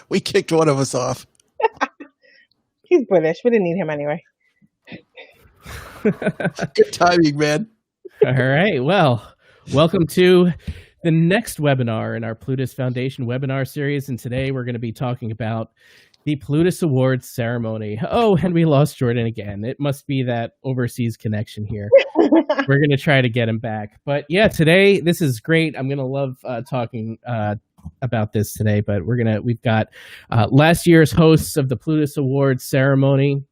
We kicked one of us off. He's British. We didn't need him anyway. Good timing, man. All right. Well, welcome to the next webinar in our Plutus Foundation webinar series. And today we're going to be talking about the Plutus Awards ceremony. Oh, and we lost Jordon again. It must be that overseas connection here. We're going to try to get him back. But yeah, today, this is great. I'm going to love talking about this today, but we've got last year's hosts of the Plutus Awards ceremony,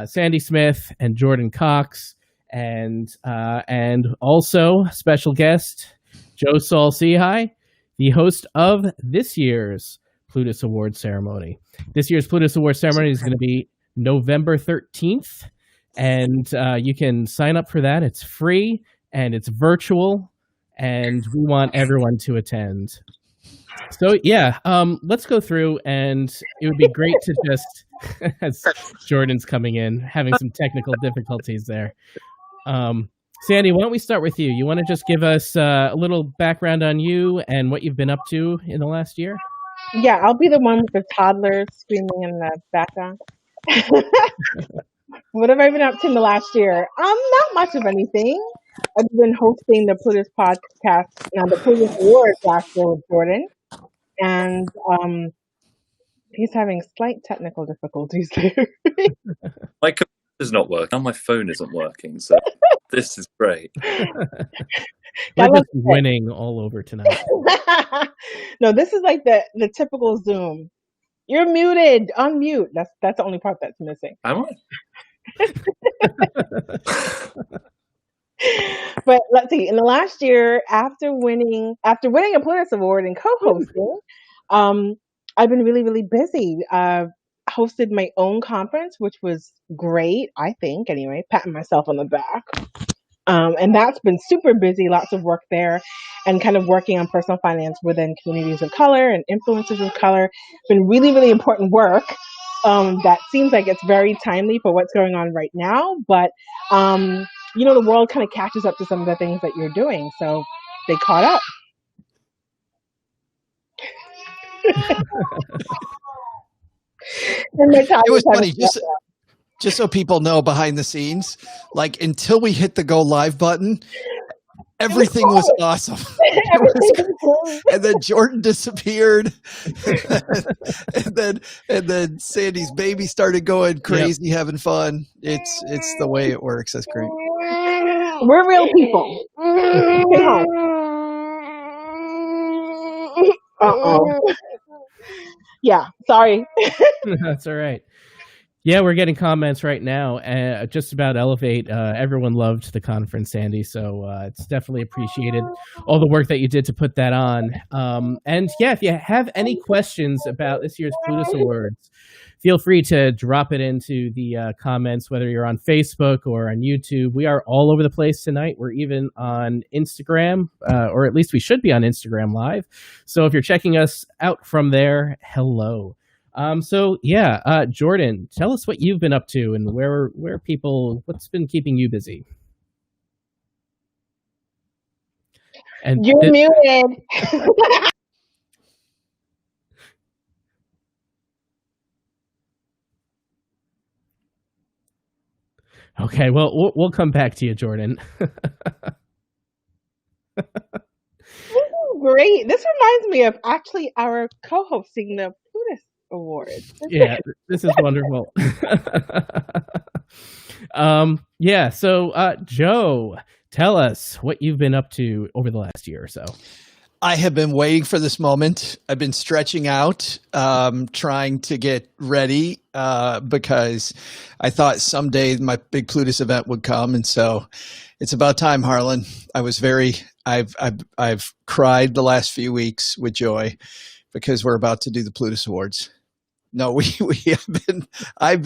Sandy Smith and Jordon Cox, and also special guest Joe Saul-Sehy, the host of this year's Plutus Awards ceremony. This year's Plutus Awards ceremony is going to be November 13th, and you can sign up for that. It's free and it's virtual, and we want everyone to attend. So yeah, let's go through, and it would be great to just, as Jordon's coming in, having some technical difficulties there. Sandy, why don't we start with you? You want to just give us a little background on you and what you've been up to in the last year? Yeah, I'll be the one with the toddlers screaming in the background. What have I been up to in the last year? Not much of anything. I've been hosting the Plutus podcast and the Plutus Awards last year with Jordon. And he's having slight technical difficulties there. My computer's not working. Now my phone isn't working, so this is great. We're just winning all over tonight. No, this is like the typical Zoom. You're muted. Unmute. That's the only part that's missing. Am I? But let's see. In the last year, after winning a Plutus Award and co-hosting, I've been really, really busy. Hosted my own conference, which was great, I think. Anyway, patting myself on the back. And that's been super busy. Lots of work there, and kind of working on personal finance within communities of color and influencers of color. Been really, really important work. That seems like it's very timely for what's going on right now, but the world kind of catches up to some of the things that you're doing, so they caught up. It was funny, just so people know behind the scenes, like until we hit the go live button, everything was awesome. And then Jordon disappeared. and then Sandy's baby started going crazy, having fun. It's the way it works. That's great. We're real people. Uh-oh. Yeah, sorry. That's all right. Yeah, we're getting comments right now just about Elevate. Everyone loved the conference, Sandy, so it's definitely appreciated all the work that you did to put that on. And yeah, if you have any questions about this year's Plutus Awards, feel free to drop it into the comments, whether you're on Facebook or on YouTube. We are all over the place tonight. We're even on Instagram, or at least we should be on Instagram Live. So if you're checking us out from there, hello. So yeah, Jordon, tell us what you've been up to and what's been keeping you busy. And you're muted. Okay, well, we'll come back to you, Jordon. This is great. This reminds me of actually our co-hosting the Plutus Awards. Yeah, this is wonderful. Yeah, so Joe, tell us what you've been up to over the last year or so. I have been waiting for this moment. I've been stretching out, trying to get ready because I thought someday my big Plutus event would come, and so it's about time, Harlan. I've cried the last few weeks with joy because we're about to do the Plutus Awards. No, I have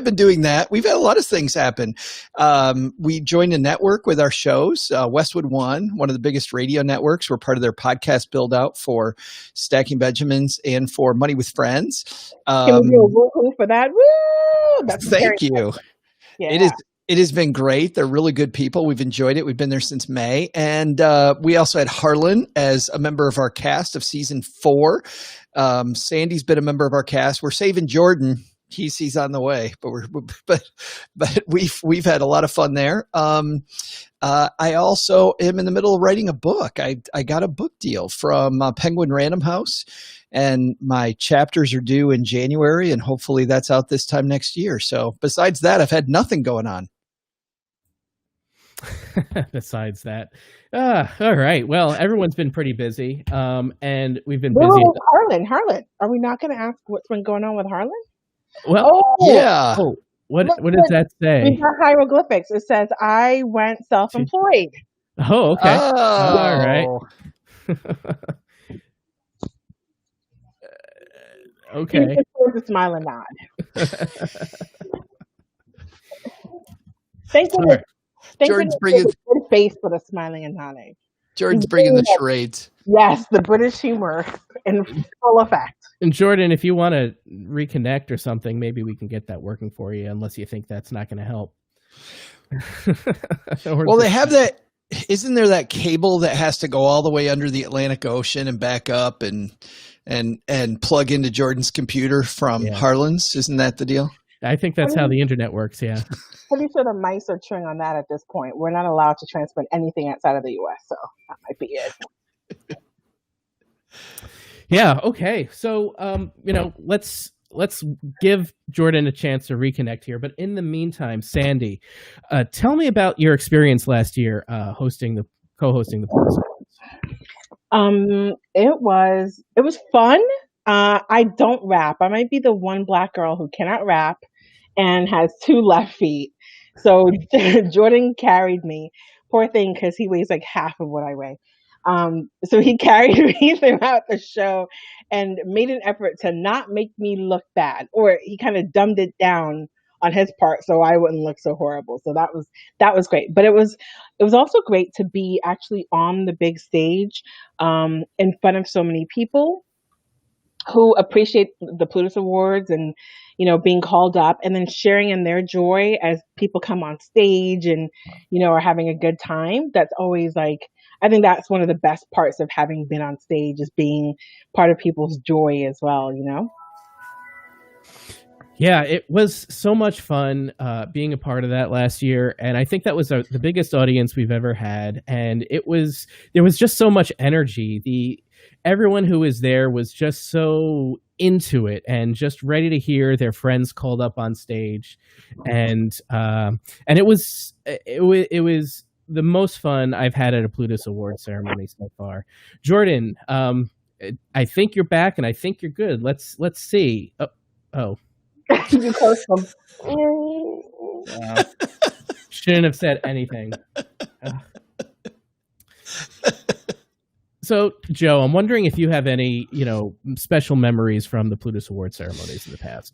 been doing that. We've had a lot of things happen. We joined a network with our shows, Westwood One of the biggest radio networks. We're part of their podcast build out for Stacking Benjamins and for Money with Friends. Can we do a woo-hoo for that? Woo! Thank you. Yeah. It has been great. They're really good people. We've enjoyed it. We've been there since May. And we also had Harlan as a member of our cast of season 4. Sandy's been a member of our cast. We're saving Jordon. He's on the way, but we've had a lot of fun there. I also am in the middle of writing a book. I got a book deal from Penguin Random House, and my chapters are due in January, and hopefully that's out this time next year. So besides that, I've had nothing going on. Besides that, all right. Well, everyone's been pretty busy, and we've been busy. Whoa, Harlan, are we not going to ask what's been going on with Harlan? Well, yeah. Oh, what does that say? These are hieroglyphics. It says, "I went self-employed." Oh, okay. Oh. All right. Okay. He just throws a smile and nod. Thank goodness. Jordan's bringing a good face with a smiling and nodding. Jordan's bringing the charades. Yes, the British humor in full effect. And Jordon, if you want to reconnect or something, maybe we can get that working for you, unless you think that's not going to help. Well, they have that. Isn't there that cable that has to go all the way under the Atlantic Ocean and back up and plug into Jordan's computer from Harlan's? Isn't that the deal? I think that's how the internet works. Yeah. Pretty sure the mice are chewing on that at this point. We're not allowed to transmit anything outside of the U.S., so that might be it. Yeah. Okay. So, let's give Jordon a chance to reconnect here. But in the meantime, Sandy, tell me about your experience last year co-hosting the Plutus Awards. It was fun. I don't rap. I might be the one Black girl who cannot rap and has 2 left feet. So Jordon carried me. Poor thing, because he weighs like half of what I weigh. So he carried me throughout the show and made an effort to not make me look bad, or he kind of dumbed it down on his part so I wouldn't look so horrible. So that was great. But it was also great to be actually on the big stage in front of so many people who appreciate the Plutus Awards and, being called up and then sharing in their joy as people come on stage and, are having a good time. That's always I think that's one of the best parts of having been on stage, is being part of people's joy as well, Yeah, it was so much fun being a part of that last year, and I think that was the biggest audience we've ever had. And there was just so much energy. Everyone who was there was just so into it and just ready to hear their friends called up on stage, and it was the most fun I've had at a Plutus Awards ceremony so far. Jordon, I think you're back, and I think you're good. Let's see. Oh. You post them. Shouldn't have said anything. So, Joe, I'm wondering if you have any, special memories from the Plutus Award ceremonies in the past.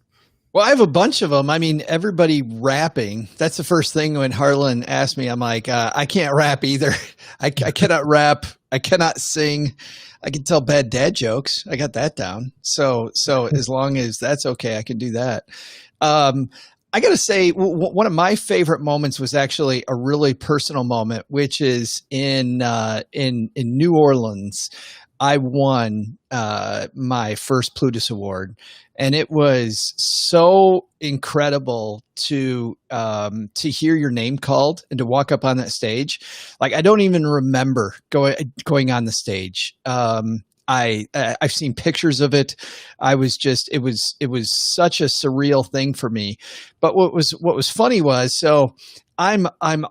Well, I have a bunch of them. I mean, everybody rapping. That's the first thing when Harlan asked me. I'm like, I can't rap either. I cannot rap. I cannot sing. I can tell bad dad jokes. I got that down. So as long as that's okay, I can do that. I got to say, one of my favorite moments was actually a really personal moment, which is in New Orleans. I won my first Plutus Award, and it was so incredible to hear your name called and to walk up on that stage. Like, I don't even remember going on the stage. I've seen pictures of it. It was such a surreal thing for me. But what was funny was, so I'm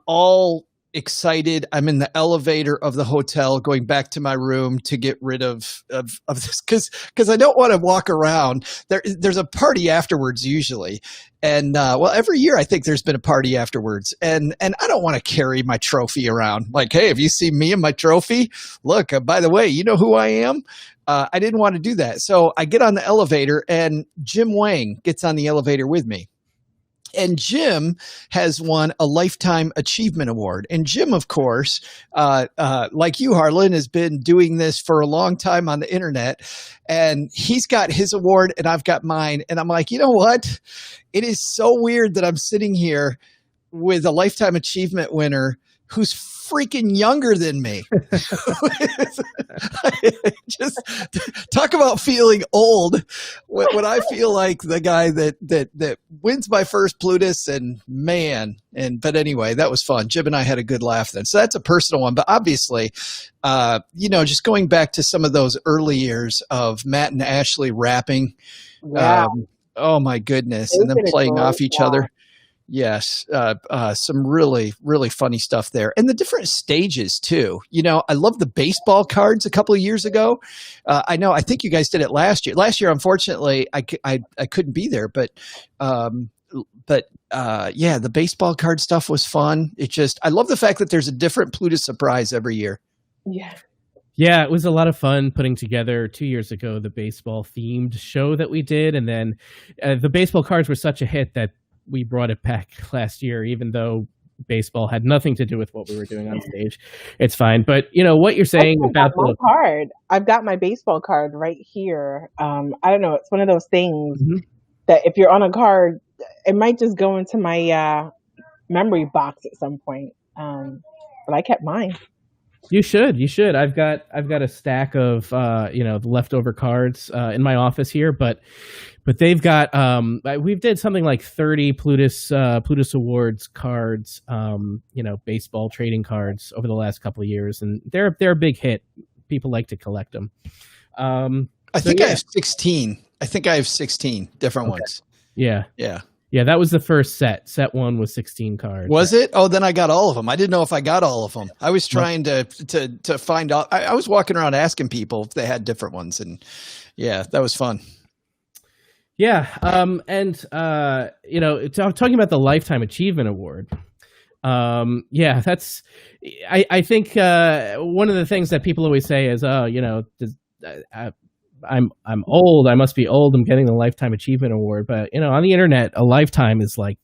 all excited. I'm in the elevator of the hotel going back to my room to get rid of this because I don't want to walk around. There's a party afterwards usually. And every year I think there's been a party afterwards, and I don't want to carry my trophy around. Like, hey, have you seen me and my trophy? Look, by the way, you know who I am? I didn't want to do that. So I get on the elevator, and Jim Wang gets on the elevator with me. And Jim has won a Lifetime Achievement Award. And Jim, of course, like you, Harlan, has been doing this for a long time on the internet. And he's got his award and I've got mine. And I'm like, you know what? It is so weird that I'm sitting here with a Lifetime Achievement winner who's freaking younger than me. Just talk about feeling old. When I feel like the guy that wins my first Plutus, but anyway, that was fun. Jib and I had a good laugh then. So that's a personal one. But obviously, just going back to some of those early years of Matt and Ashley rapping. Yeah. Oh my goodness. And then playing off each other. Yes. Some really, really funny stuff there. And the different stages too. I love the baseball cards a couple of years ago. I think you guys did it last year. Last year, unfortunately, I couldn't be there, but the baseball card stuff was fun. I love the fact that there's a different Plutus surprise every year. Yeah. Yeah, it was a lot of fun putting together 2 years ago the baseball themed show that we did. And then the baseball cards were such a hit that we brought it back last year, even though baseball had nothing to do with what we were doing on stage. It's fine. But what you're saying about the card, I've got my baseball card right here. I don't know. It's one of those things that if you're on a card, it might just go into my memory box at some point. But I kept mine. You should. I've got a stack of the leftover cards in my office here, but they've got we did something like 30 Plutus Awards cards, baseball trading cards over the last couple of years, and they're a big hit. People like to collect them. I think I have 16. I think I have 16 different ones. Yeah. Yeah. Yeah, that was the first set. Set one was 16 cards. Was it? Oh, then I got all of them. I didn't know if I got all of them. I was trying to find out. I was walking around asking people if they had different ones, and yeah, that was fun. Yeah, talking about the Lifetime Achievement Award. That's. I think one of the things that people always say is, I'm old. I must be old. I'm getting the Lifetime Achievement Award. But, on the internet, a lifetime is like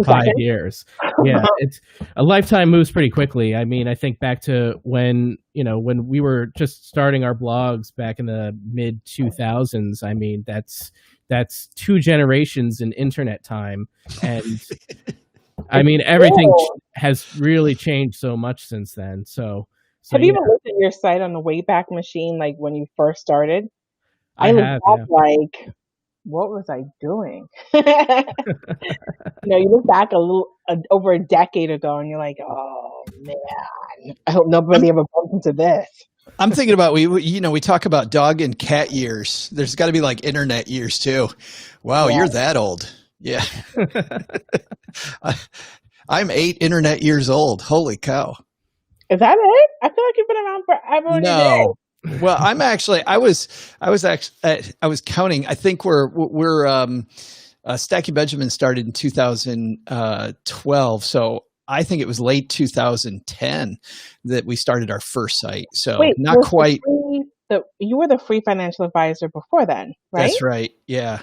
5 years. Yeah. It's a lifetime moves pretty quickly. I mean, I think back to when we were just starting our blogs back in the mid 2000s. I mean, that's 2 generations in internet time. And I mean, everything has really changed so much since then. So have you ever looked at your site on the Wayback Machine, like when you first started? I have, like, what was I doing? You look back over a decade ago, and you're like, oh man, I hope nobody ever bumped into this. I'm thinking about we talk about dog and cat years. There's got to be like internet years too. Wow, You're that old. Yeah, I'm 8 internet years old. Holy cow! Is that it? I feel like you've been around forever. No. Well, I was counting. I think we're Stacking Benjamin started in 2012. So I think it was late 2010 that we started our first site. So not quite. You were the free financial advisor before then, right? That's right. Yeah.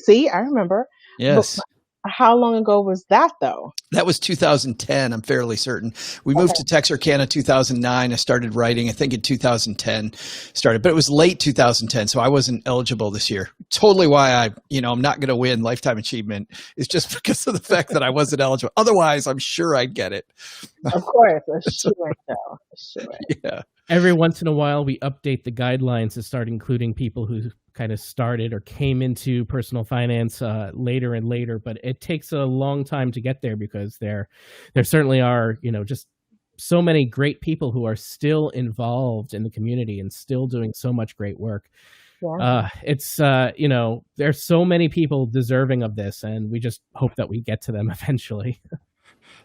See, I remember. Yes. But how long ago was that, though? That was 2010, I'm fairly certain. We moved to Texarkana 2009. I started writing, I think in 2010 started, but it was late 2010, so I wasn't eligible this year. Totally why I'm not going to win Lifetime Achievement is just because of the fact that I wasn't eligible. Otherwise, I'm sure I'd get it. Of course, sure. Yeah. Every once in a while, we update the guidelines to start including people who kind of started or came into personal finance later and later, but it takes a long time to get there because there certainly are, just so many great people who are still involved in the community and still doing so much great work. Yeah. There's so many people deserving of this, and we just hope that we get to them eventually.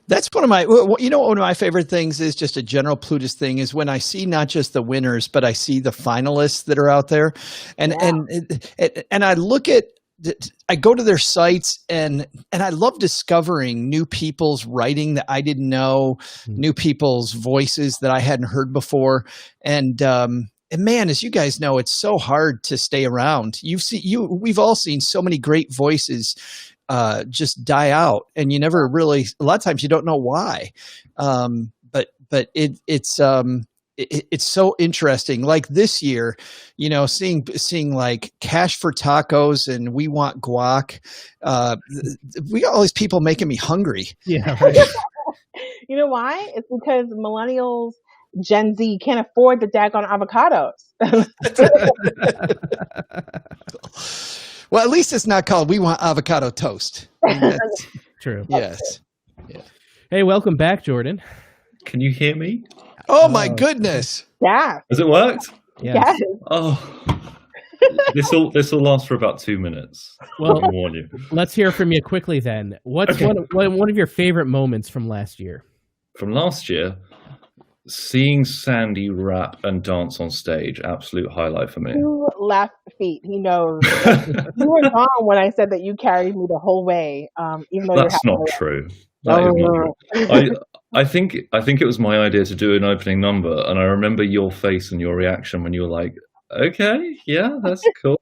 That's one of my favorite things is just a general Plutus thing is when I see not just the winners, but I see the finalists that are out there, and I look at, I go to their sites and I love discovering new people's writing that I didn't know, new people's voices that I hadn't heard before, and man, as you guys know, it's so hard to stay around. We've all seen so many great voices just die out, and you never really. A lot of times you don't know why, but it's it's so interesting. Like this year, seeing like Cash for Tacos and We Want Guac. We got all these people making me hungry. Yeah, right. You know why? It's because millennials, Gen Z can't afford the daggone avocados. Well, at least it's not called We Want Avocado Toast. That's True. yes. Hey, welcome back, Jordon. Can you hear me? Oh my goodness. Yeah. Has it worked? Yes. Oh, this will last for about 2 minutes. Well, Let me warn you. let's hear from you quickly then. What's one of your favorite moments from last year? From last year, seeing Sandy rap and dance on stage, absolute highlight for me. 2 left feet. He knows. You were gone when I said that you carried me the whole way. Even though That's not true. That is not true. I think it was my idea to do an opening number, and I remember your face and your reaction when you were like, "Okay, yeah, that's cool."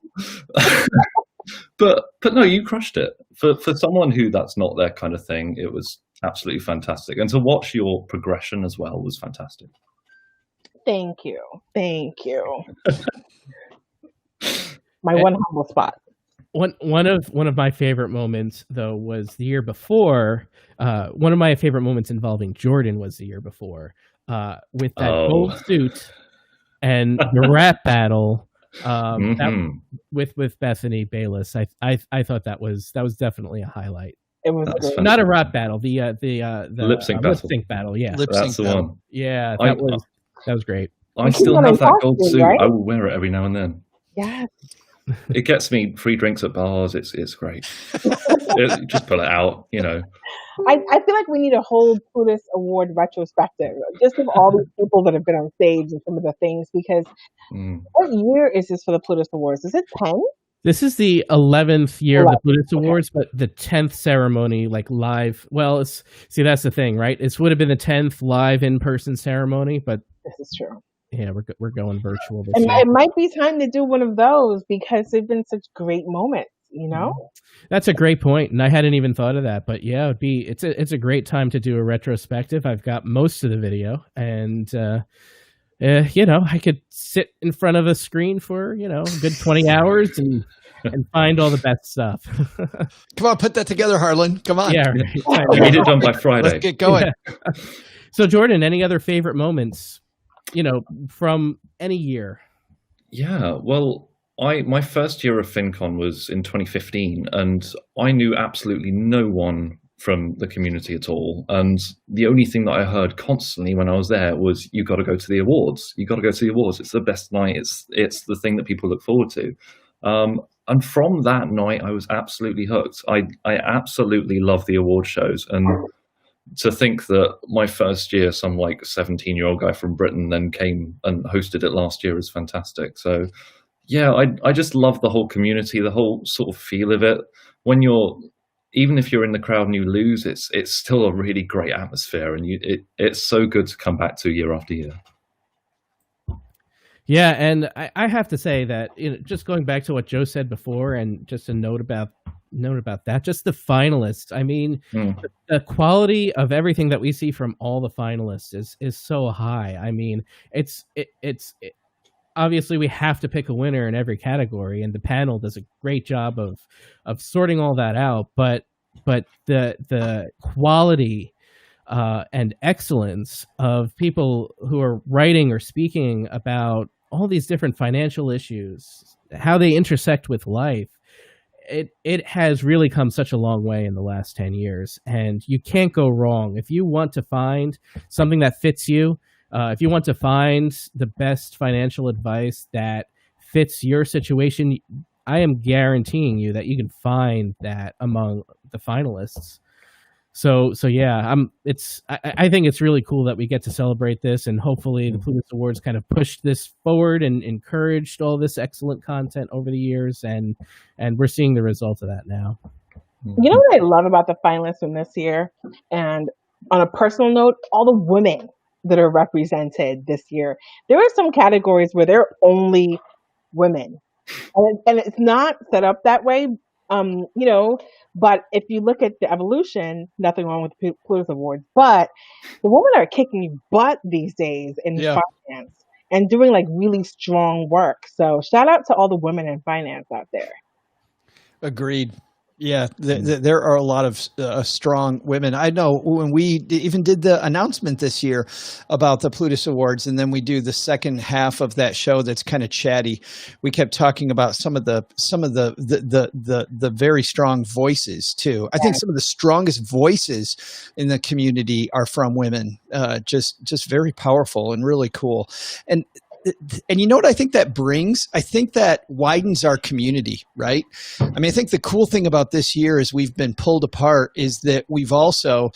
but no, you crushed it. For someone who that's not their kind of thing, it was absolutely fantastic, and to watch your progression as well was fantastic. Thank you. My one humble spot. One of my favorite moments though was the year before. One of my favorite moments involving Jordon was the year before, with that gold suit and the rap battle with Bethany Bayless. I thought that was definitely a highlight. It was good. Not a rap battle, the lip sync battle. Yeah, that's the one. Yeah, that was great. I still have that gold suit. Right? I will wear it every now and then. Yes. It gets me free drinks at bars. It's great. Just pull it out, I feel like we need a whole Plutus Award retrospective, just of all these people that have been on stage and some of the things, because what year is this for the Plutus Awards? Is it 10? This is the 11th year of the Plutus Awards, but the 10th ceremony, like live. Well, that's the thing, right? It would have been the 10th live in-person ceremony, but this is true. Yeah, we're going virtual this year. It might be time to do one of those because they've been such great moments, That's a great point, and I hadn't even thought of that. But yeah, it's a great time to do a retrospective. I've got most of the video, and I could sit in front of a screen for a good 20 hours and find all the best stuff. Come on, put that together, Harlan. Come on. Yeah, right. We need it done by Friday. Let's get going. Yeah. So, Jordon, any other favorite moments? From any year? Yeah, well, my first year of FinCon was in 2015, and I knew absolutely no one from the community at all. And the only thing that I heard constantly when I was there was, "You got to go to the awards. You got to go to the awards. It's the best night. It's the thing that people look forward to." And from that night, I was absolutely hooked. I absolutely love the award shows, and to think that my first year, some like 17-year-old guy from Britain then came and hosted it last year is fantastic. So yeah, I just love the whole community, the whole sort of feel of it. Even if you're in the crowd and you lose, it's still a really great atmosphere, and it's so good to come back to year after year. Yeah, and I have to say that just going back to what Joe said before, and just a note about that, just the finalists. I mean, the quality of everything that we see from all the finalists is so high. I mean, it's obviously we have to pick a winner in every category, and the panel does a great job of sorting all that out. But the quality and excellence of people who are writing or speaking about all these different financial issues, how they intersect with life, it has really come such a long way in the last 10 years, and you can't go wrong. If you want to find something that fits you, if you want to find the best financial advice that fits your situation, I am guaranteeing you that you can find that among the finalists. So yeah, I think it's really cool that we get to celebrate this, and hopefully the Plutus Awards kind of pushed this forward and encouraged all this excellent content over the years, and we're seeing the results of that now. You know what I love about the finalists from this year, and on a personal note, all the women that are represented this year. There are some categories where there are only women, and it's not set up that way. But if you look at the evolution, nothing wrong with the Plutus Awards, but the women are kicking butt these days in Yeah. finance and doing like really strong work. So shout out to all the women in finance out there. Agreed. Yeah, there are a lot of strong women. I know when we even did the announcement this year about the Plutus Awards, and then we do the second half of that show that's kind of chatty. We kept talking about some of the very strong voices too. I think some of the strongest voices in the community are from women. Just very powerful and really cool. And you know what I think that brings? I think that widens our community, right? I mean, I think the cool thing about this year is we've been pulled apart is that we've also,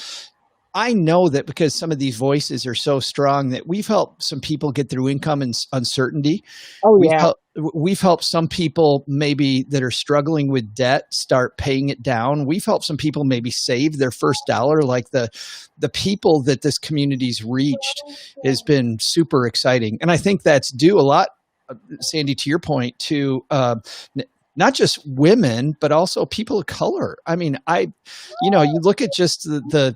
I know that because some of these voices are so strong that we've helped some people get through income and uncertainty. Oh, yeah. We've helped some people maybe that are struggling with debt start paying it down. We've helped some people maybe save their first dollar. Like the people that this community's reached has been super exciting. And I think that's due a lot, Sandy, to your point, to not just women, but also people of color. I mean, you look at just the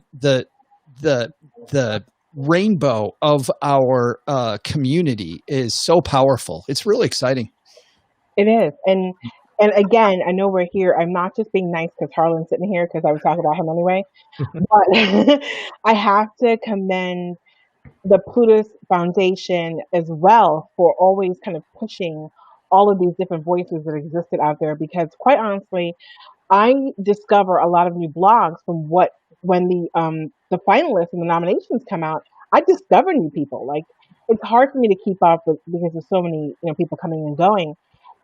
rainbow of our community is so powerful. It's really exciting. It is. And again, I know we're here. I'm not just being nice because Harlan's sitting here because I was talking about him anyway. But I have to commend the Plutus Foundation as well for always kind of pushing all of these different voices that existed out there, because quite honestly, I discover a lot of new blogs from when the finalists and the nominations come out. I discover new people. Like, it's hard for me to keep up with because there's so many people coming and going,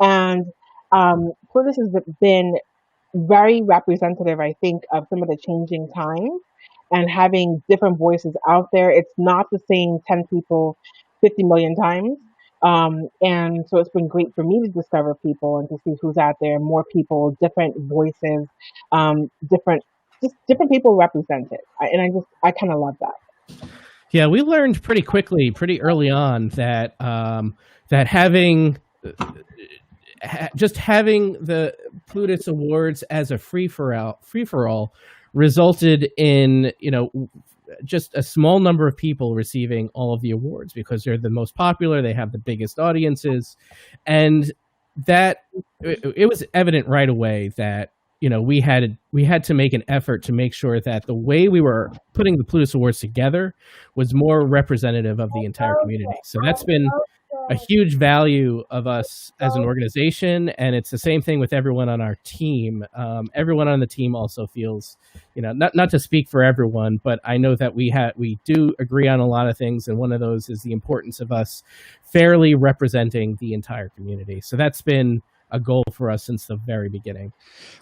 and Plutus has been very representative, I think, of some of the changing times and having different voices out there. It's not the same 10 people 50 million times. And so it's been great for me to discover people and to see who's out there, more people, different voices, different people represented. I kind of love that. Yeah, we learned pretty quickly, pretty early on that that having the Plutus Awards as a free for all resulted in just a small number of people receiving all of the awards because they're the most popular, they have the biggest audiences, and that it was evident right away that we had to make an effort to make sure that the way we were putting the Plutus Awards together was more representative of the entire community. So that's been a huge value of us as an organization, and it's the same thing with everyone on our team. Everyone on the team also feels, not to speak for everyone, but I know that we do agree on a lot of things, and one of those is the importance of us fairly representing the entire community. So that's been a goal for us since the very beginning.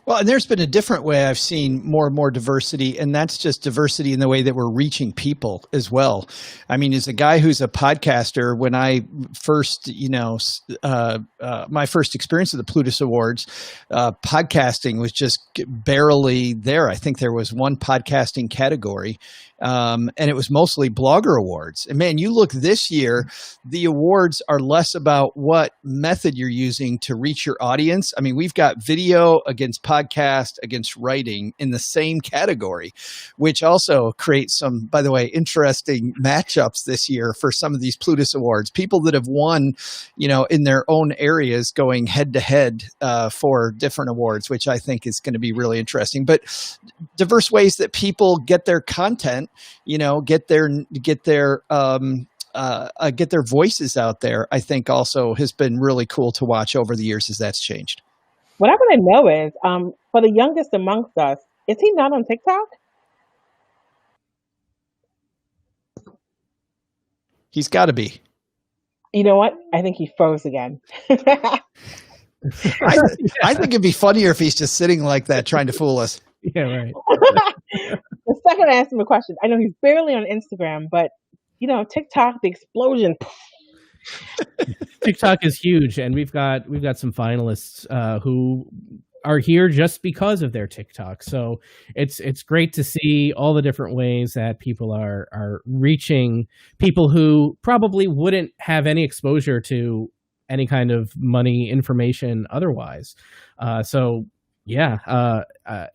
Well, and there's been a different way I've seen more and more diversity, and that's just diversity in the way that we're reaching people as well. I mean, as a guy who's a podcaster, when I first, my first experience of the Plutus Awards, podcasting was just barely there. I think there was one podcasting category, and it was mostly blogger awards. And man, you look this year, the awards are less about what method you're using to reach your audience. I mean, we've got video against podcast against writing in the same category, which also creates some, by the way, interesting matchups this year for some of these Plutus Awards. People that have won, in their own areas going head to head for different awards, which I think is going to be really interesting. But diverse ways that people get their content, get their voices out there, I think also has been really cool to watch over the years as that's changed. What I want to know is, for the youngest amongst us, is he not on TikTok? He's got to be. You know what? I think he froze again. I think it'd be funnier if he's just sitting like that trying to fool us. Yeah, right. The second I asked him a question, I know he's barely on Instagram, but TikTok, the explosion. TikTok is huge, and we've got some finalists who are here just because of their TikTok. So it's great to see all the different ways that people are reaching people who probably wouldn't have any exposure to any kind of money information otherwise. So Yeah,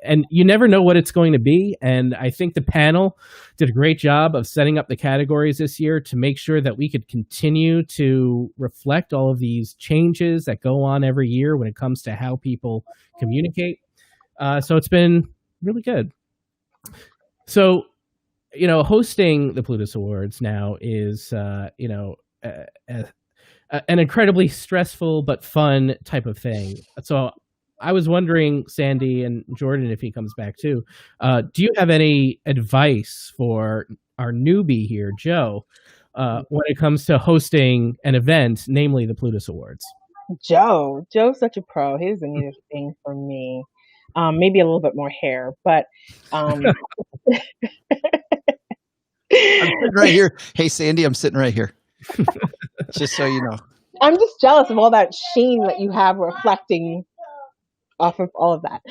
and you never know what it's going to be. And I think the panel did a great job of setting up the categories this year to make sure that we could continue to reflect all of these changes that go on every year when it comes to how people communicate. So it's been really good. So, hosting the Plutus Awards now is, an incredibly stressful but fun type of thing. So I was wondering, Sandy and Jordon, if he comes back too, do you have any advice for our newbie here, Joe, when it comes to hosting an event, namely the Plutus Awards? Joe's such a pro. He doesn't need a thing from me. Maybe a little bit more hair, but I'm sitting right here. Hey, Sandy, I'm sitting right here. Just so you know. I'm just jealous of all that sheen that you have reflecting off of all of that.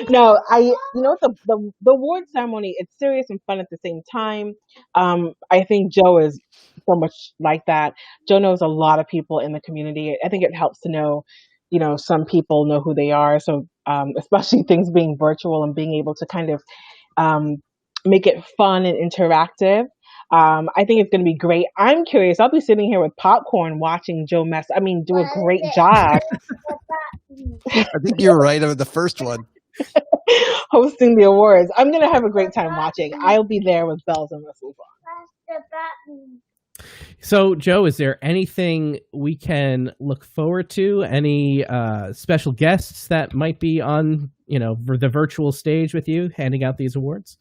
No, the award ceremony, it's serious and fun at the same time. I think Joe is so much like that. Joe knows a lot of people in the community. I think it helps to know, some people know who they are. So, especially things being virtual and being able to kind of make it fun and interactive. I think it's going to be great. I'm curious. I'll be sitting here with popcorn watching Joe do a great job. I think you're right on the first one. Hosting the awards. I'm going to have a great time watching. I'll be there with bells and whistles on. So, Joe, is there anything we can look forward to? Any special guests that might be on, the virtual stage with you handing out these awards?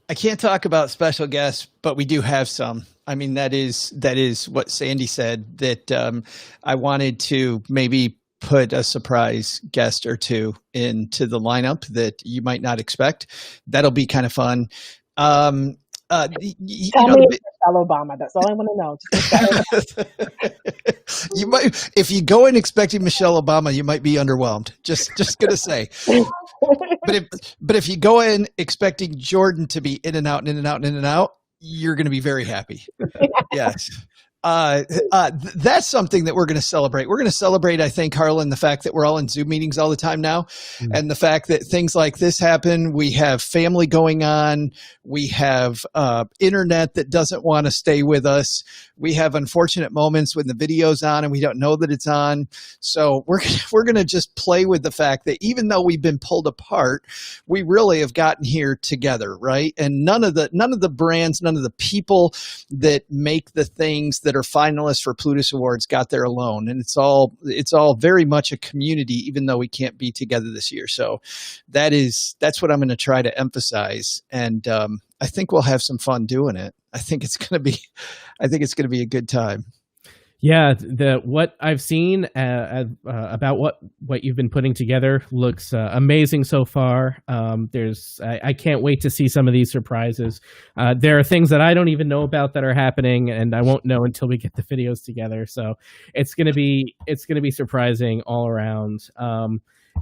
I can't talk about special guests, but we do have some. I mean, that is what Sandy said, that I wanted to maybe put a surprise guest or two into the lineup that you might not expect. That'll be kind of fun. Tell me it's Michelle Obama. That's all I want to know. You might, if you go in expecting Michelle Obama, you might be underwhelmed. Just gonna say. But if you go in expecting Jordon to be in and out and in and out and in and out, you're going to be very happy. Yes. That's something that we're going to celebrate. We're going to celebrate, I think, Harlan, the fact that we're all in Zoom meetings all the time now, and the fact that things like this happen. We have family going on. We have internet that doesn't want to stay with us. We have unfortunate moments when the video's on and we don't know that it's on. So we're going to just play with the fact that even though we've been pulled apart, we really have gotten here together, right? And none of the brands, none of the people that make the things that are finalists for Plutus Awards got there alone. And it's all very much a community, even though we can't be together this year. So that's what I'm going to try to emphasize. And I think we'll have some fun doing it. I think it's going to be a good time. Yeah, what I've seen about what you've been putting together looks amazing so far. I can't wait to see some of these surprises. There are things that I don't even know about that are happening, and I won't know until we get the videos together. So it's gonna be surprising all around.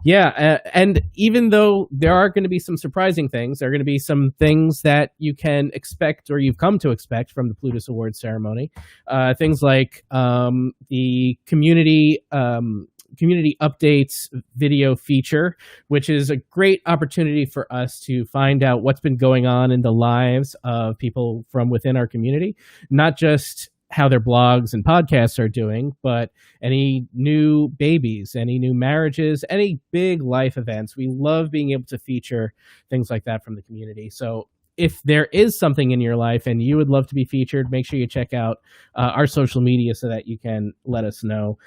And even though there are going to be some surprising things, there are going to be some things that you can expect or you've come to expect from the Plutus Awards ceremony. Things like the community updates video feature, which is a great opportunity for us to find out what's been going on in the lives of people from within our community, not just how their blogs and podcasts are doing, but any new babies, any new marriages, any big life events. We love being able to feature things like that from the community. So if there is something in your life and you would love to be featured, make sure you check out our social media so that you can let us know.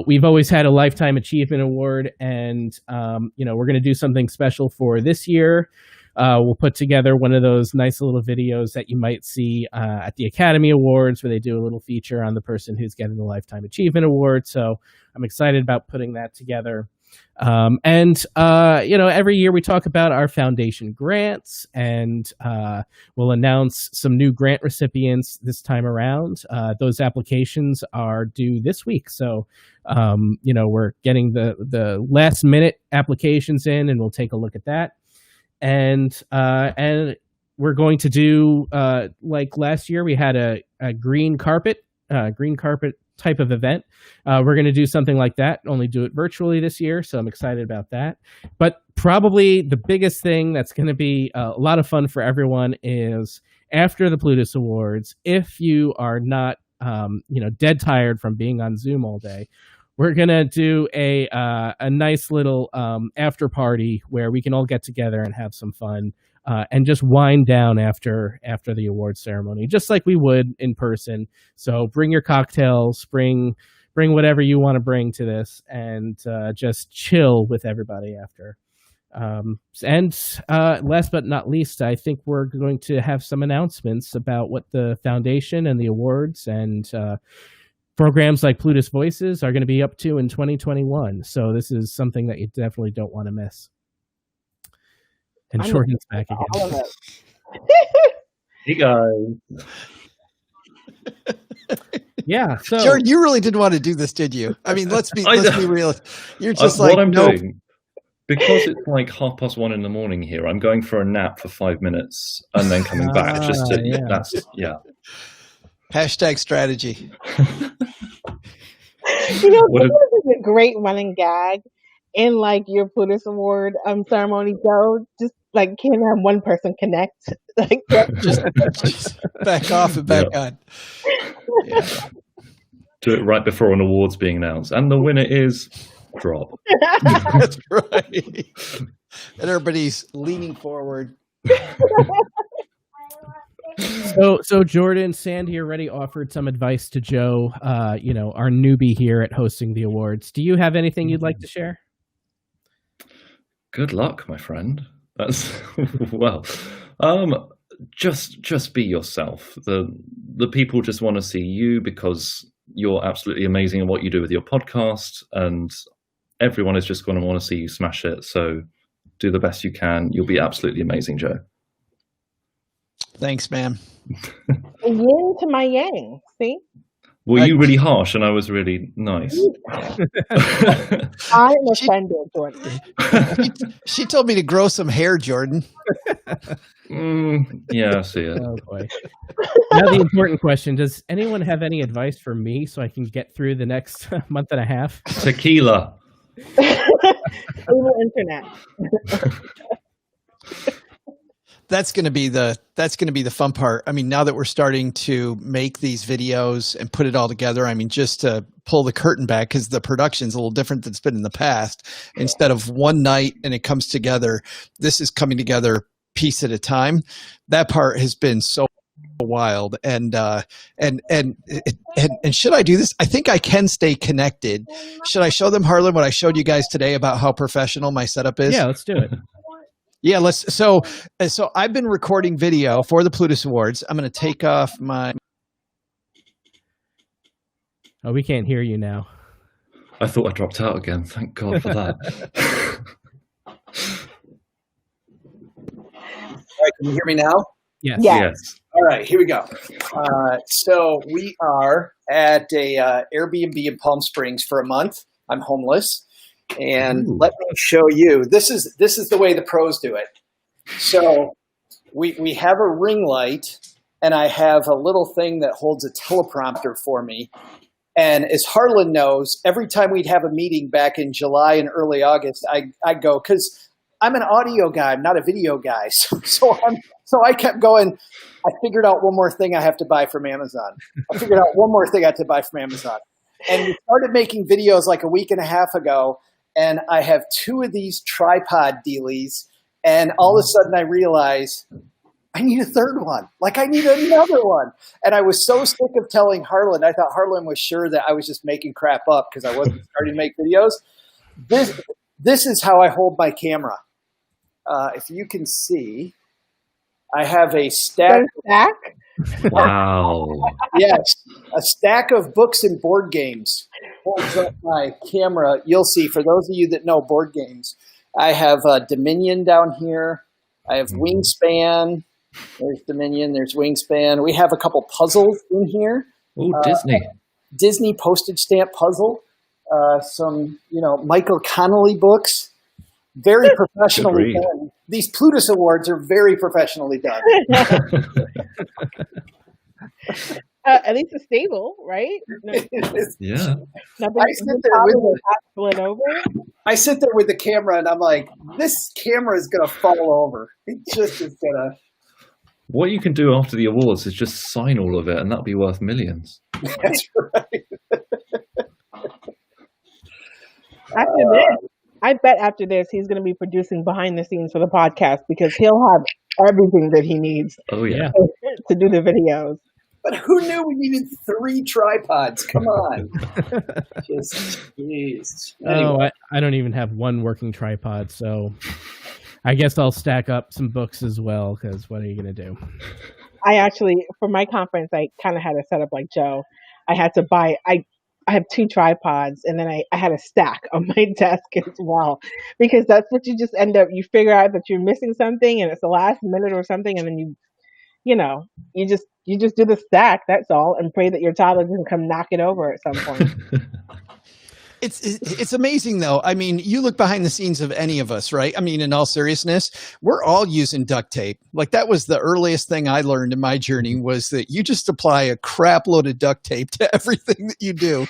We've always had a Lifetime Achievement Award, and, we're going to do something special for this year. We'll put together one of those nice little videos that you might see at the Academy Awards, where they do a little feature on the person who's getting the Lifetime Achievement Award. So I'm excited about putting that together. Every year we talk about our foundation grants, and we'll announce some new grant recipients this time around. Those applications are due this week. So, we're getting the last minute applications in, and we'll take a look at that. And we're going to do, like last year, we had a green carpet type of event. We're going to do something like that, only do it virtually this year. So I'm excited about that. But probably the biggest thing that's going to be a lot of fun for everyone is after the Plutus Awards, if you are not, dead tired from being on Zoom all day, we're going to do a nice little after party where we can all get together and have some fun and just wind down after the awards ceremony, just like we would in person. So bring your cocktails, bring whatever you want to bring to this, and just chill with everybody after. And last but not least, I think we're going to have some announcements about what the foundation and the awards and programs like Plutus Voices are going to be up to in 2021. So this is something that you definitely don't want to miss. And Jordon's back again. Hey guys. Yeah. So Jordon, you really didn't want to do this, did you? I mean, let's be real. You're just like, what I'm nope. doing, because it's like 1:30 in the morning here, I'm going for a nap for 5 minutes and then coming back. Hashtag strategy. This is a great running gag in like your Plutus Award ceremony show. Just like can't have one person connect. Like just back off and back on. Yeah. Do it right before an award's being announced, and the winner is drop. That's right. And everybody's leaning forward. So Jordon, Sandy already offered some advice to Joe, our newbie here at hosting the awards. Do you have anything you'd like to share? Good luck, my friend. That's just be yourself. The people just want to see you because you're absolutely amazing at what you do with your podcast, and everyone is just going to want to see you smash it. So do the best you can. You'll be absolutely amazing, Joe. Thanks, man. Yin to my yang. See? Were you really harsh and I was really nice? I'm offended, Jordon. She told me to grow some hair, Jordon. Yeah, I see it. Oh boy. Now the important question: does anyone have any advice for me so I can get through the next month and a half? Tequila. Cable internet. That's going to be the fun part. I mean, now that we're starting to make these videos and put it all together, I mean, just to pull the curtain back, because the production's a little different than it's been in the past. Instead of one night and it comes together, this is coming together piece at a time. That part has been so wild. And should I do this? I think I can stay connected. Should I show them, Harlan, what I showed you guys today about how professional my setup is? Yeah, let's do it. Yeah, let's. So I've been recording video for the Plutus Awards. I'm going to take off my. Oh, we can't hear you now. I thought I dropped out again. Thank God for that. All right, can you hear me now? Yes. Yes. All right, here we go. So we are at a Airbnb in Palm Springs for a month. I'm homeless. And let me show you. This is the way the pros do it. So we have a ring light, and I have a little thing that holds a teleprompter for me. And as Harlan knows, every time we'd have a meeting back in July and early August, I'd go, because I'm an audio guy, I'm not a video guy. So I kept going. I figured out one more thing I have to buy from Amazon. And we started making videos like a week and a half ago. And I have two of these tripod dealies, and all of a sudden I realize I need a third one. Like I need another one. And I was so sick of telling Harlan. I thought Harlan was sure that I was just making crap up because I wasn't starting to make videos. This is how I hold my camera. If you can see, I have a stack. Wow. Yes, a stack of books and board games holds up my camera. You'll see, for those of you that know board games, I have Dominion down here. I have Wingspan. There's Dominion. There's Wingspan. We have a couple puzzles in here. Oh, Disney. Disney postage stamp puzzle. Some, Michael Connolly books. Very professionally done. These Plutus Awards are very professionally done. At least it's stable, right? No, Yeah. nothing. I sit there with split over. I sit there with the camera and I'm like, this camera is gonna fall over. It just is gonna. What you can do after the awards is just sign all of it, and that'll be worth millions. That's right. After this, I bet after this he's going to be producing behind the scenes for the podcast because he'll have everything that he needs Oh yeah. to do the videos. But who knew we needed 3 tripods? Come on. Just, jeez. Anyway. Oh, I don't even have one working tripod, so I guess I'll stack up some books as well, because what are you going to do? I actually, for my conference, I kind of had to set up like Joe. I had to buy, I have 2 tripods, and then I had a stack on my desk as well, because that's what you just end up, you figure out that you're missing something, and it's the last minute or something, and then you just do the stack, that's all, and pray that your toddler doesn't come knock it over at some point. It's amazing though. I mean, you look behind the scenes of any of us, right? I mean, in all seriousness, we're all using duct tape. Like that was the earliest thing I learned in my journey, was that you just apply a crap load of duct tape to everything that you do.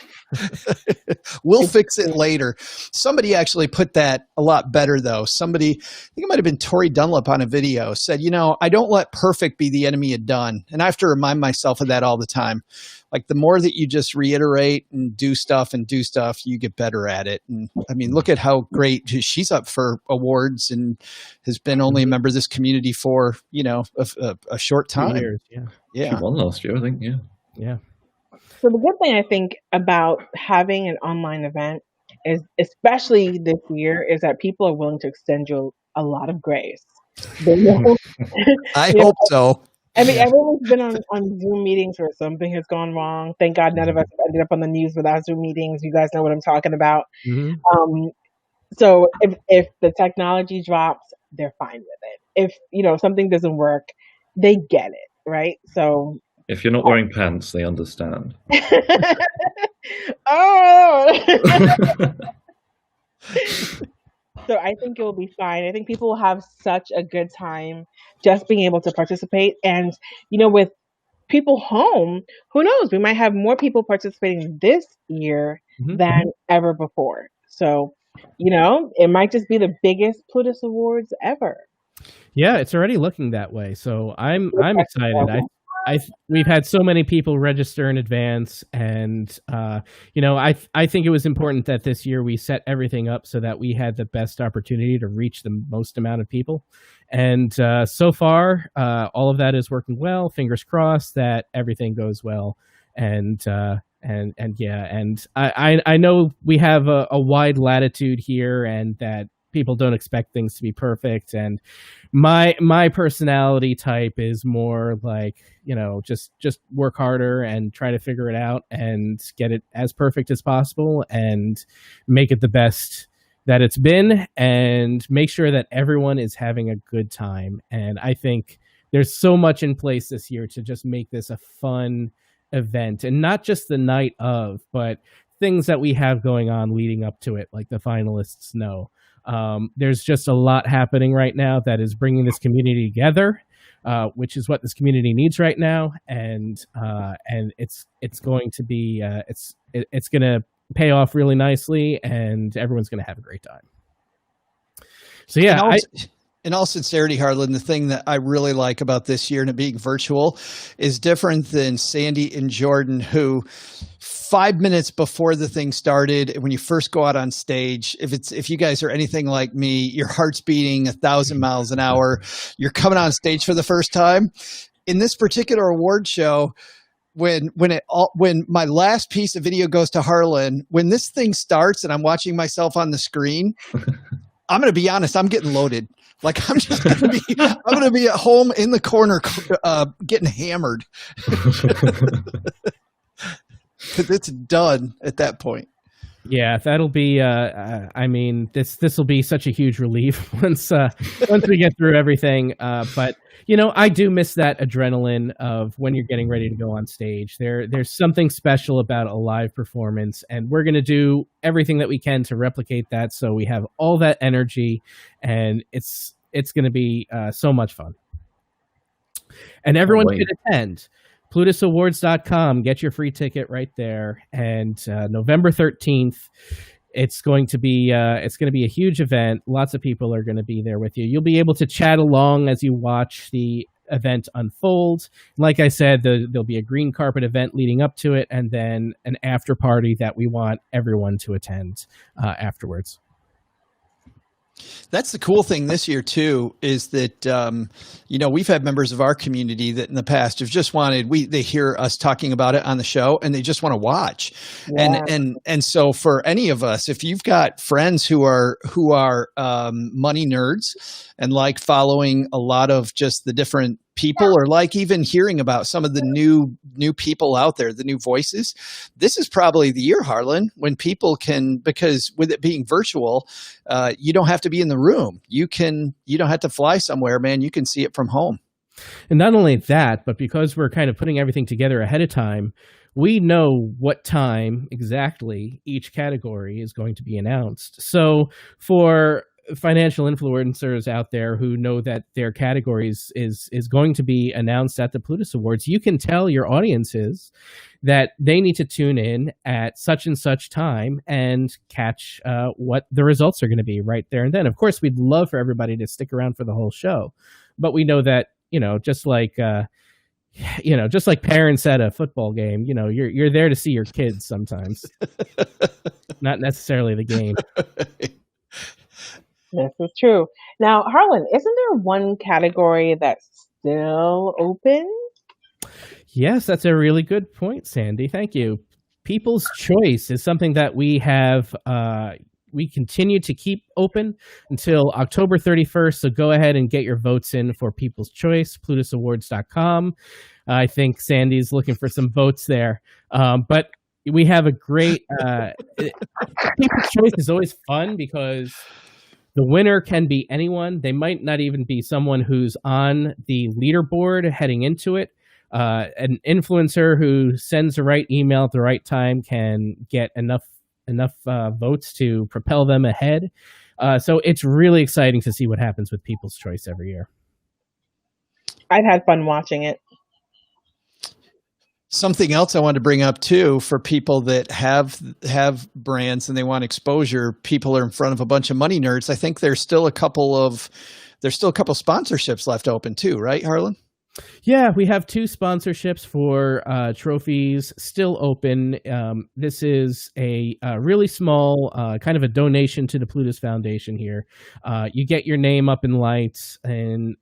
We'll fix it later. Somebody actually put that a lot better though. Somebody, I think it might've been Tori Dunlap on a video, said, I don't let perfect be the enemy of done. And I have to remind myself of that all the time. Like the more that you just reiterate and do stuff, you get better at it. And I mean, look at how great she's up for awards and has been only a member of this community for, a short time. 2 years, She won last year, I think. Yeah. Yeah. So the good thing I think about having an online event is, especially this year, is that people are willing to extend you a lot of grace. They know, I hope so. I mean, everyone's been on Zoom meetings where something has gone wrong. Thank God none of us have ended up on the news with our Zoom meetings. You guys know what I'm talking about. Mm-hmm. So if the technology drops, they're fine with it. If, something doesn't work, they get it, right? So If you're not wearing pants, they understand. oh. So I think it will be fine. I think people will have such a good time just being able to participate. And, with people home, who knows? We might have more people participating this year than ever before. So, it might just be the biggest Plutus Awards ever. Yeah, it's already looking that way. So I'm excited. We've had so many people register in advance, and I think it was important that this year we set everything up so that we had the best opportunity to reach the most amount of people. And so far, all of that is working well. Fingers crossed that everything goes well. And I know we have a wide latitude here, and that people don't expect things to be perfect. And my personality type is more like, just work harder and try to figure it out and get it as perfect as possible and make it the best that it's been, and make sure that everyone is having a good time. And I think there's so much in place this year to just make this a fun event, and not just the night of, but things that we have going on leading up to it, like the finalists know. There's just a lot happening right now that is bringing this community together, which is what this community needs right now, and it's going to be it's going to pay off really nicely, and everyone's going to have a great time. So yeah, in all sincerity, Harlan, the thing that I really like about this year and it being virtual is different than Sandy and Jordon, who 5 minutes before the thing started, when you first go out on stage, if you guys are anything like me, your heart's beating 1,000 miles an hour. You're coming on stage for the first time. In this particular award show, when my last piece of video goes to Harlan, when this thing starts and I'm watching myself on the screen, I'm going to be honest, I'm getting loaded. Like I'm going to be at home in the corner, getting hammered. Because it's done at that point. Yeah, that'll be. This will be such a huge relief once we get through everything. But I do miss that adrenaline of when you're getting ready to go on stage. There's something special about a live performance, and we're going to do everything that we can to replicate that. So we have all that energy, and it's going to be so much fun. And everyone should attend. PlutusAwards.com. Get your free ticket right there. And November 13th, it's going to be a huge event. Lots of people are going to be there with you. You'll be able to chat along as you watch the event unfold. Like I said, there'll be a green carpet event leading up to it, and then an after party that we want everyone to attend afterwards. That's the cool thing this year too, is that we've had members of our community that in the past have just they hear us talking about it on the show and they just want to watch. Yeah. And so for any of us, if you've got friends who are money nerds and like following a lot of just the different people, or like even hearing about some of the new people out there, the new voices, this is probably the year, Harlan, when people can, because with it being virtual, you don't have to be in the room. You don't have to fly somewhere, man. You can see it from home. And not only that, but because we're kind of putting everything together ahead of time, we know what time exactly each category is going to be announced. So for financial influencers out there who know that their categories is going to be announced at the Plutus Awards, you can tell your audiences that they need to tune in at such and such time and catch what the results are going to be right there and then. Of course, we'd love for everybody to stick around for the whole show, but we know that, just like parents at a football game, you're there to see your kids sometimes, not necessarily the game. This is true. Now, Harlan, isn't there one category that's still open? Yes, that's a really good point, Sandy. Thank you. People's Choice is something that we have, we continue to keep open until October 31st. So go ahead and get your votes in for People's Choice, PlutusAwards.com. I think Sandy's looking for some votes there. But we have a great, People's Choice is always fun because the winner can be anyone. They might not even be someone who's on the leaderboard heading into it. An influencer who sends the right email at the right time can get enough votes to propel them ahead. So it's really exciting to see what happens with People's Choice every year. I've had fun watching it. Something else I wanted to bring up too, for people that have brands and they want exposure, people are in front of a bunch of money nerds. I think there's still a couple sponsorships left open too, right, Harlan? Yeah, we have 2 sponsorships for trophies still open. This is a really small kind of a donation to the Plutus Foundation here. You get your name up in lights and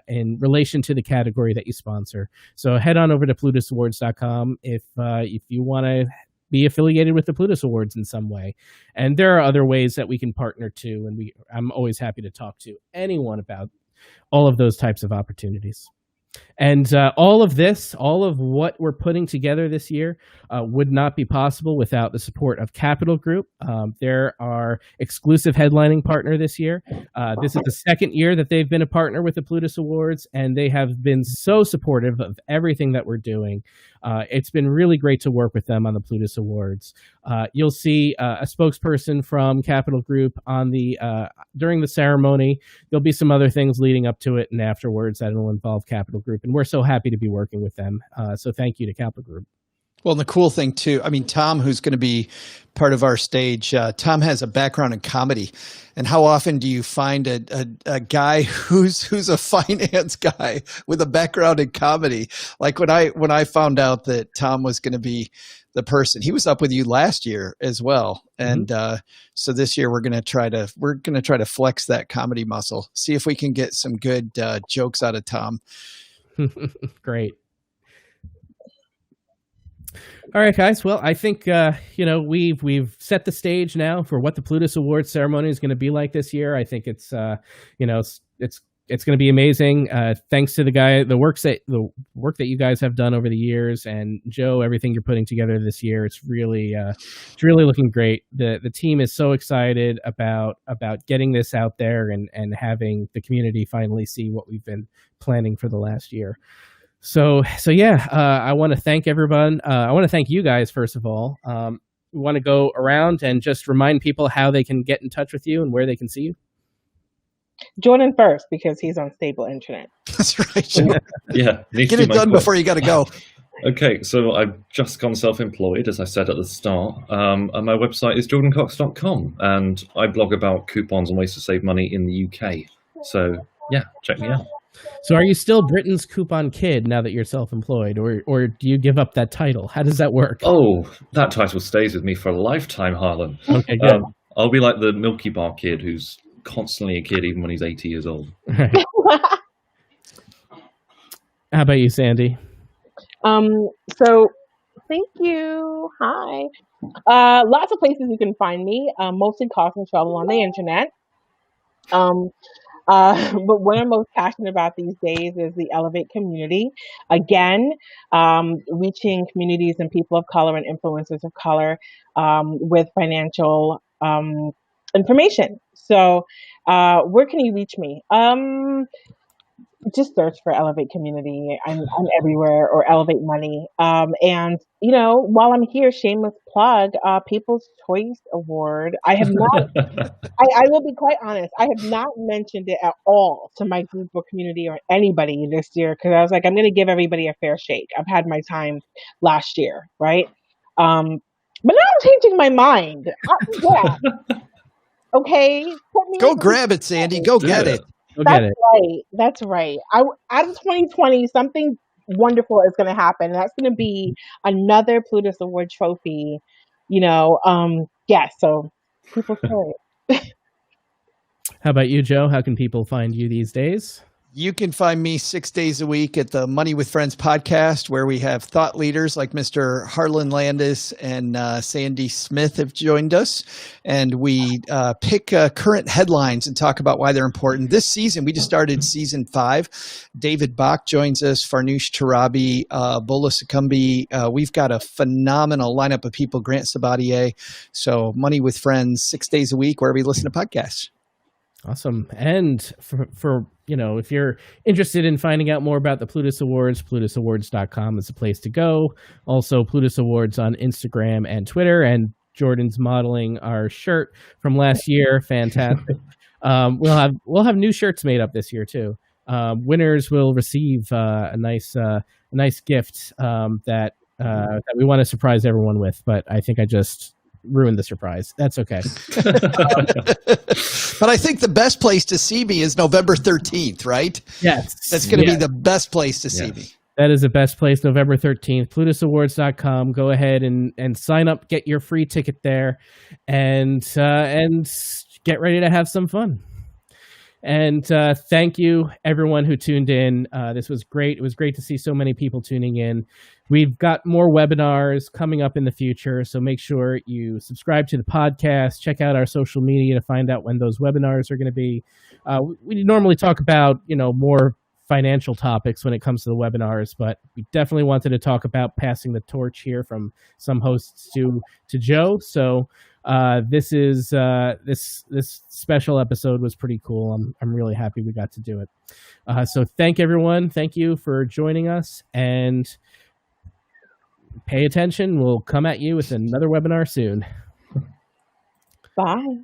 in relation to the category that you sponsor. So head on over to PlutusAwards.com if you want to be affiliated with the Plutus Awards in some way. And there are other ways that we can partner too. And I'm always happy to talk to anyone about all of those types of opportunities. And all of what we're putting together this year would not be possible without the support of Capital Group. They're our exclusive headlining partner this year. This is the second year that they've been a partner with the Plutus Awards, and they have been so supportive of everything that we're doing. It's been really great to work with them on the Plutus Awards. You'll see a spokesperson from Capital Group on during the ceremony. There'll be some other things leading up to it and afterwards that will involve Capital Group, and we're so happy to be working with them. So thank you to Capital Group. Well, and the cool thing too, I mean, Tom, who's going to be part of our stage, Tom has a background in comedy. And how often do you find a guy who's a finance guy with a background in comedy? Like when I found out that Tom was going to be the person, he was up with you last year as well. And so this year we're going to try to flex that comedy muscle, see if we can get some good jokes out of Tom. Great. All right, guys. Well, I think we've set the stage now for what the Plutus Awards ceremony is going to be like this year. I think it's it's going to be amazing. Thanks to the work that you guys have done over the years, and Joe, everything you're putting together this year. It's really looking great. The team is so excited about getting this out there and having the community finally see what we've been planning for the last year. So yeah, I want to thank everyone. I want to thank you guys, first of all. We want to go around and just remind people how they can get in touch with you and where they can see you. Jordon first, because he's on stable internet. That's right. Yeah. Get it done before you got to go. Okay, so I've just gone self-employed, as I said at the start, and my website is jordoncox.com, and I blog about coupons and ways to save money in the UK. So yeah, check me out. So are you still Britain's coupon kid now that you're self-employed, or do you give up that title? How does that work? Oh, that title stays with me for a lifetime, Harlan. Okay, good. I'll be like the Milky Bar kid who's constantly a kid even when he's 80 years old. Right. How about you, Sandy? So thank you. Hi. Lots of places you can find me, mostly causing trouble on the internet. But what I'm most passionate about these days is the Elevate community. Again, reaching communities and people of color and influencers of color with financial information. So, where can you reach me? Just search for Elevate Community. I'm everywhere, or Elevate Money. And while I'm here, shameless plug, People's Choice Award. I have not. I will be quite honest. I have not mentioned it at all to my group or community or anybody this year, because I was like, I'm going to give everybody a fair shake. I've had my time last year, right? But now I'm changing my mind. Yeah. Okay. Go grab it, Sandy. Go get it. Get it. Right. That's right. Out of 2020, something wonderful is going to happen. That's going to be another Plutus Award trophy. Yeah. So people say it. How about you, Joe? How can people find you these days? You can find me 6 days a week at the Money with Friends podcast, where we have thought leaders like Mr. Harlan Landes and Sandy Smith have joined us. And we pick current headlines and talk about why they're important. This season, we just started season 5. David Bach joins us, Farnoosh Tarabi, Bola Sucumbi. We've got a phenomenal lineup of people, Grant Sabatier. So Money with Friends, 6 days a week, where we listen to podcasts. Awesome. And for if you're interested in finding out more about the Plutus Awards, PlutusAwards.com is the place to go. Also, Plutus Awards on Instagram and Twitter, and Jordan's modeling our shirt from last year. Fantastic. We'll have new shirts made up this year too. Winners will receive a nice gift that we want to surprise everyone with, but I think I just ruined the surprise. That's okay. But I think the best place to see me is November 13th, right? Yes. That's going to be the best place to see me. That is the best place, November 13th. PlutusAwards.com. Go ahead and sign up, get your free ticket there, and get ready to have some fun. And thank you, everyone who tuned in. This was great. It was great to see so many people tuning in. We've got more webinars coming up in the future, so make sure you subscribe to the podcast. Check out our social media to find out when those webinars are going to be. We normally talk about more financial topics when it comes to the webinars, but we definitely wanted to talk about passing the torch here from some hosts to Joe. So this special episode was pretty cool. I'm really happy we got to do it. So thank everyone. Thank you for joining us, and pay attention. We'll come at you with another webinar soon. Bye.